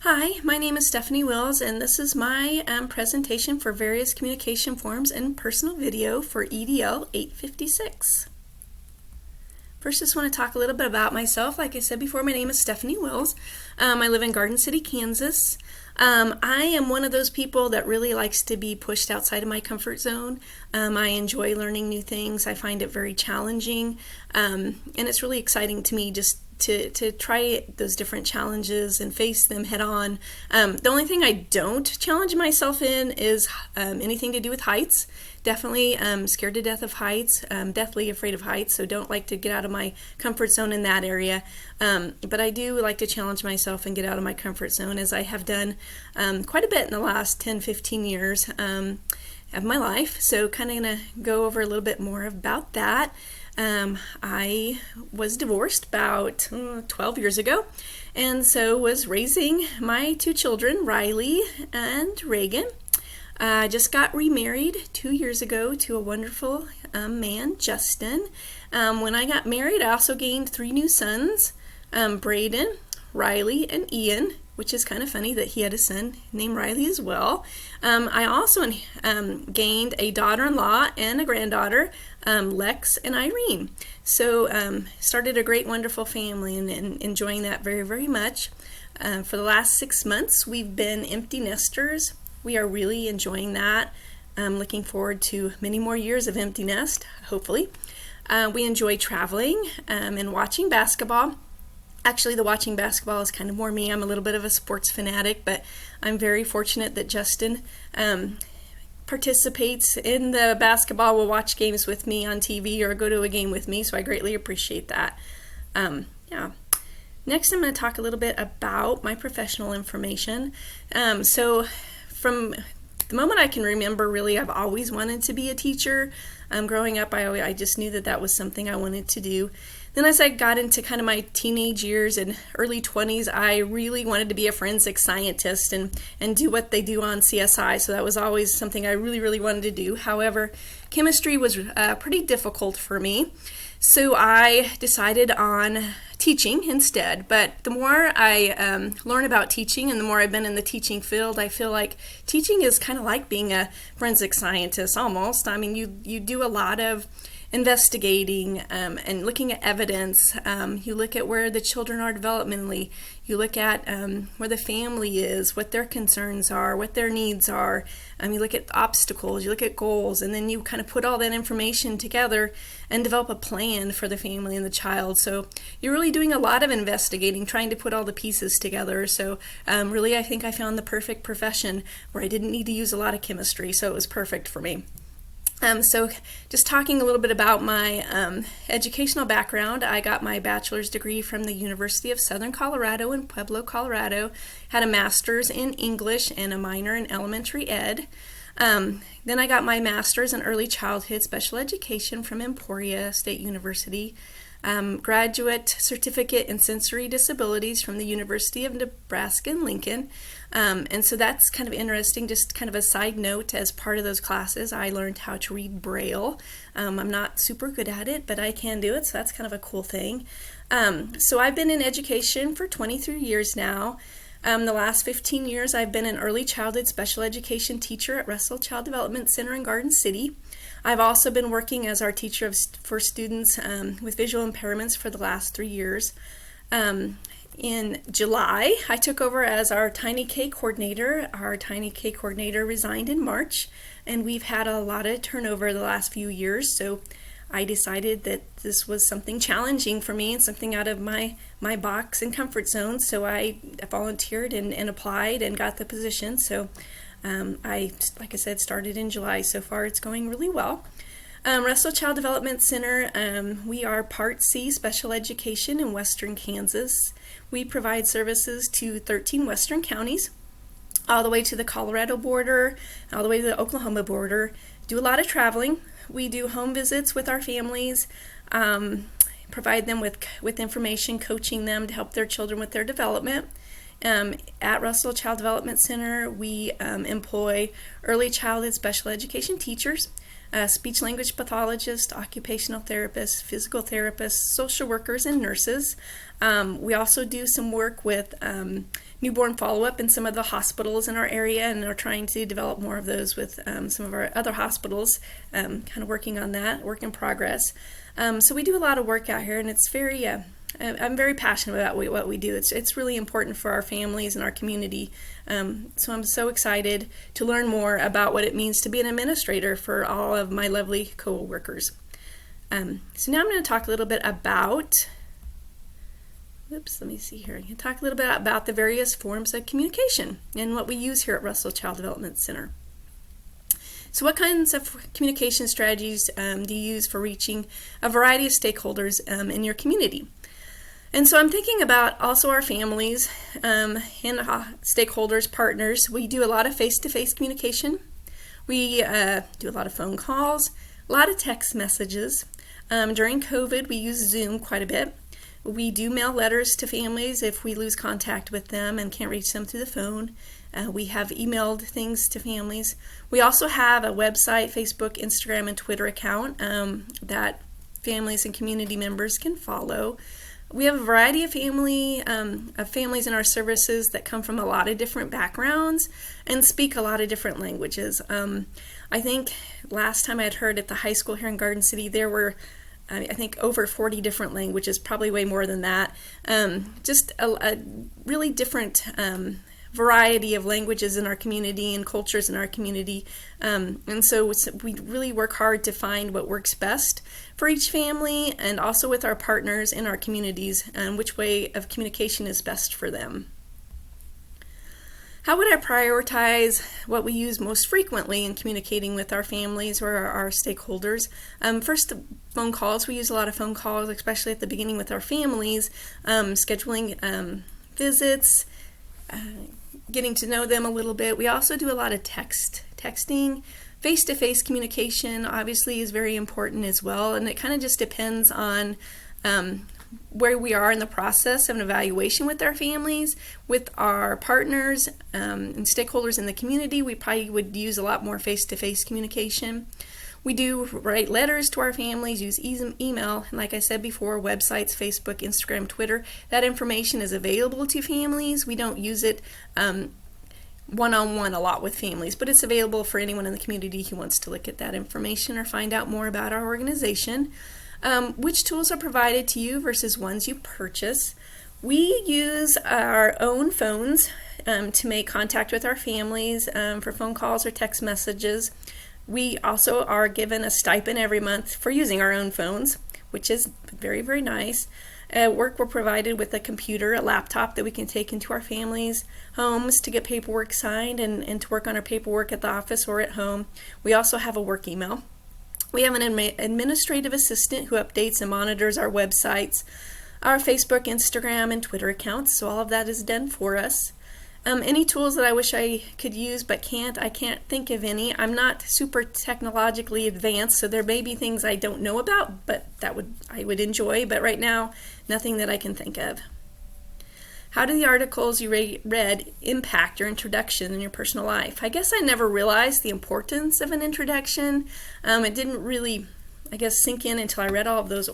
Hi, my name is Stephanie Wills, and this is my presentation for various communication forms and personal video for EDL 856. First, just want to talk a little bit about myself. Like I said before, my name is Stephanie Wills. I live in Garden City, Kansas. I am one of those people that really likes to be pushed outside of my comfort zone. I enjoy learning new things. I find it very challenging, and it's really exciting to me just to try those different challenges and face them head on. The only thing I don't challenge myself in is anything to do with heights. Definitely scared to death of heights, deathly afraid of heights, so don't like to get out of my comfort zone in that area. But I do like to challenge myself and get out of my comfort zone, as I have done quite a bit in the last 10-15 years of my life. So kind of going to go over a little bit more about that. I was divorced about 12 years ago, and so was raising my two children, Riley and Reagan. I just got remarried 2 years ago to a wonderful man, Justin. When I got married, I also gained 3 new sons, Braden, Riley, and Ian, which is kind of funny that he had a son named Riley as well. I also gained a daughter-in-law and a granddaughter, Lex and Irene. So started a great, wonderful family and enjoying that very, very much. For the last 6 months, we've been empty nesters. We are really enjoying that. I'm looking forward to many more years of empty nest, hopefully. We enjoy traveling and watching basketball. Actually, the watching basketball is kind of more me. I'm a little bit of a sports fanatic, but I'm very fortunate that Justin participates in the basketball, will watch games with me on TV or go to a game with me, so I greatly appreciate that. Next, I'm going to talk a little bit about my professional information. So from the moment I can remember, really, I've always wanted to be a teacher. Growing up, I just knew that was something I wanted to do. Then as I got into kind of my teenage years and early 20s, I really wanted to be a forensic scientist and do what they do on CSI. So that was always something I really, really wanted to do. However, chemistry was pretty difficult for me. So I decided on teaching instead. But the more I learn about teaching and the more I've been in the teaching field, I feel like teaching is kind of like being a forensic scientist almost. I mean, you do a lot of investigating and looking at evidence. You look at where the children are developmentally. You look at where the family is, what their concerns are, what their needs are. You look at obstacles, you look at goals, and then you kind of put all that information together and develop a plan for the family and the child. So you're really doing a lot of investigating, trying to put all the pieces together. So really, I think I found the perfect profession where I didn't need to use a lot of chemistry, so it was perfect for me. So just talking a little bit about my educational background, I got my bachelor's degree from the University of Southern Colorado in Pueblo, Colorado, had a master's in English and a minor in elementary ed. Then I got my master's in early childhood special education from Emporia State University, graduate certificate in sensory disabilities from the University of Nebraska in Lincoln. And so that's kind of interesting, just kind of a side note. As part of those classes, I learned how to read Braille. I'm not super good at it, but I can do it, so that's kind of a cool thing. So I've been in education for 23 years now. The last 15 years, I've been an early childhood special education teacher at Russell Child Development Center in Garden City. I've also been working as our teacher for students with visual impairments for the last 3 years. In July, I took over as our Tiny K coordinator. Our Tiny K coordinator resigned in March, and we've had a lot of turnover the last few years, so I decided that this was something challenging for me and something out of my box and comfort zone, so I volunteered and applied and got the position. So like I said, started in July. So far, it's going really well. Russell Child Development Center, we are Part C Special Education in Western Kansas. We provide services to 13 western counties, all the way to the Colorado border, all the way to the Oklahoma border. Do a lot of traveling. We do home visits with our families, provide them with information, coaching them to help their children with their development. At Russell Child Development Center, we employ early childhood special education teachers. speech language pathologists, occupational therapists, physical therapists, social workers, and nurses. We also do some work with newborn follow-up in some of the hospitals in our area, and are trying to develop more of those with some of our other hospitals, kind of working on that, work in progress. So we do a lot of work out here, and it's very, I'm very passionate about what we do. It's really important for our families and our community. So I'm so excited to learn more about what it means to be an administrator for all of my lovely co-workers. So now I'm going to talk a little bit about, let me see here. I'm going to talk a little bit about the various forms of communication and what we use here at Russell Child Development Center. So what kinds of communication strategies do you use for reaching a variety of stakeholders in your community? And so I'm thinking about also our families and stakeholders, partners. We do a lot of face-to-face communication. We do a lot of phone calls, a lot of text messages. During COVID, we use Zoom quite a bit. We do mail letters to families if we lose contact with them and can't reach them through the phone. We have emailed things to families. We also have a website, Facebook, Instagram, and Twitter account that families and community members can follow. We have a variety of families in our services that come from a lot of different backgrounds and speak a lot of different languages. I think last time I had heard at the high school here in Garden City, there were I think over 40 different languages, probably way more than that. Just a really different variety of languages in our community and cultures in our community. And so we really work hard to find what works best for each family, and also with our partners in our communities, and which way of communication is best for them. How would I prioritize what we use most frequently in communicating with our families or our stakeholders? First, phone calls. We use a lot of phone calls, especially at the beginning with our families, scheduling visits, getting to know them a little bit. We also do a lot of texting. Face-to-face communication obviously is very important as well, and it kind of just depends on where we are in the process of an evaluation with our families. With our partners and stakeholders in the community, we probably would use a lot more face-to-face communication. We do write letters to our families, use email, and like I said before, websites, Facebook, Instagram, Twitter. That information is available to families. We don't use it one-on-one a lot with families, but it's available for anyone in the community who wants to look at that information or find out more about our organization. Which tools are provided to you versus ones you purchase? We use our own phones to make contact with our families for phone calls or text messages. We also are given a stipend every month for using our own phones, which is very, very nice. At work, we're provided with a computer, a laptop that we can take into our families' homes to get paperwork signed and to work on our paperwork at the office or at home. We also have a work email. We have an administrative assistant who updates and monitors our websites, our Facebook, Instagram, and Twitter accounts, so all of that is done for us. Any tools that I wish I could use but I can't think of any. I'm not super technologically advanced, so there may be things I don't know about, but I would enjoy, but right now, nothing that I can think of. How do the articles you read impact your introduction in your personal life? I guess I never realized the importance of an introduction. It didn't really, sink in until I read all of those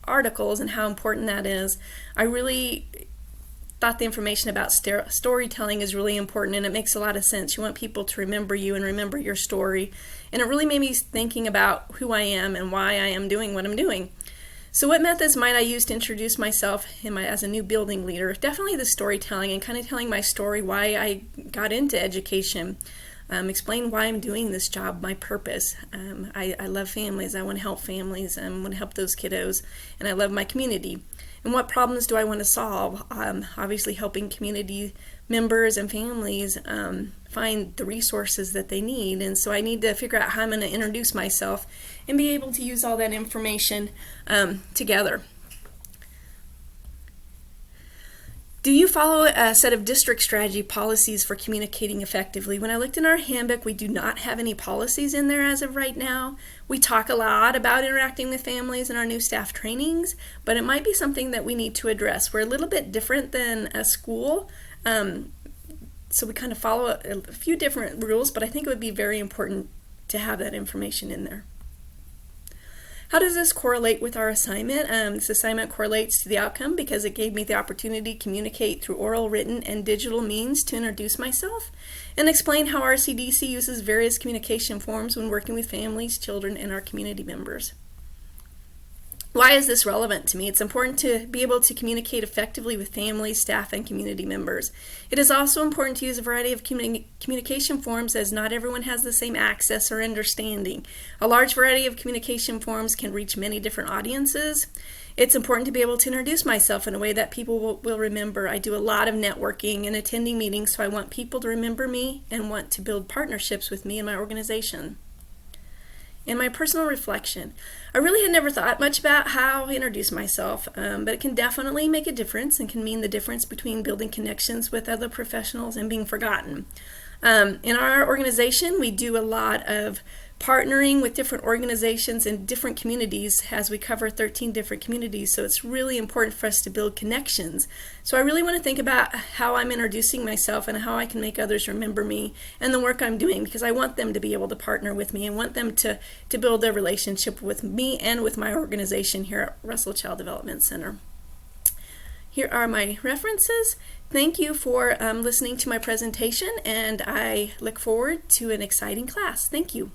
articles and how important that is. I really thought the information about storytelling is really important, and it makes a lot of sense. You want people to remember you and remember your story. And it really made me thinking about who I am and why I am doing what I'm doing. So what methods might I use to introduce myself as a new building leader? Definitely the storytelling and kind of telling my story, why I got into education, explain why I'm doing this job, my purpose. I love families. I want to help families. I want to help those kiddos, and I love my community. And what problems do I want to solve? Obviously helping community members and families find the resources that they need. And so I need to figure out how I'm going to introduce myself and be able to use all that information together. Do you follow a set of district strategy policies for communicating effectively? When I looked in our handbook, we do not have any policies in there as of right now. We talk a lot about interacting with families in our new staff trainings, but it might be something that we need to address. We're a little bit different than a school, so we kind of follow a few different rules, but I think it would be very important to have that information in there. How does this correlate with our assignment? This assignment correlates to the outcome because it gave me the opportunity to communicate through oral, written, and digital means to introduce myself and explain how RCDC uses various communication forms when working with families, children, and our community members. Why is this relevant to me? It's important to be able to communicate effectively with families, staff, and community members. It is also important to use a variety of communication forms as not everyone has the same access or understanding. A large variety of communication forms can reach many different audiences. It's important to be able to introduce myself in a way that people will remember. I do a lot of networking and attending meetings, so I want people to remember me and want to build partnerships with me and my organization. In my personal reflection, I really had never thought much about how I introduce myself, but it can definitely make a difference and can mean the difference between building connections with other professionals and being forgotten. In our organization, we do a lot of partnering with different organizations in different communities as we cover 13 different communities, so it's really important for us to build connections. So I really want to think about how I'm introducing myself and how I can make others remember me and the work I'm doing, because I want them to be able to partner with me and want them to build their relationship with me and with my organization here at Russell Child Development Center. Here are my references. Thank you for listening to my presentation, and I look forward to an exciting class. Thank you.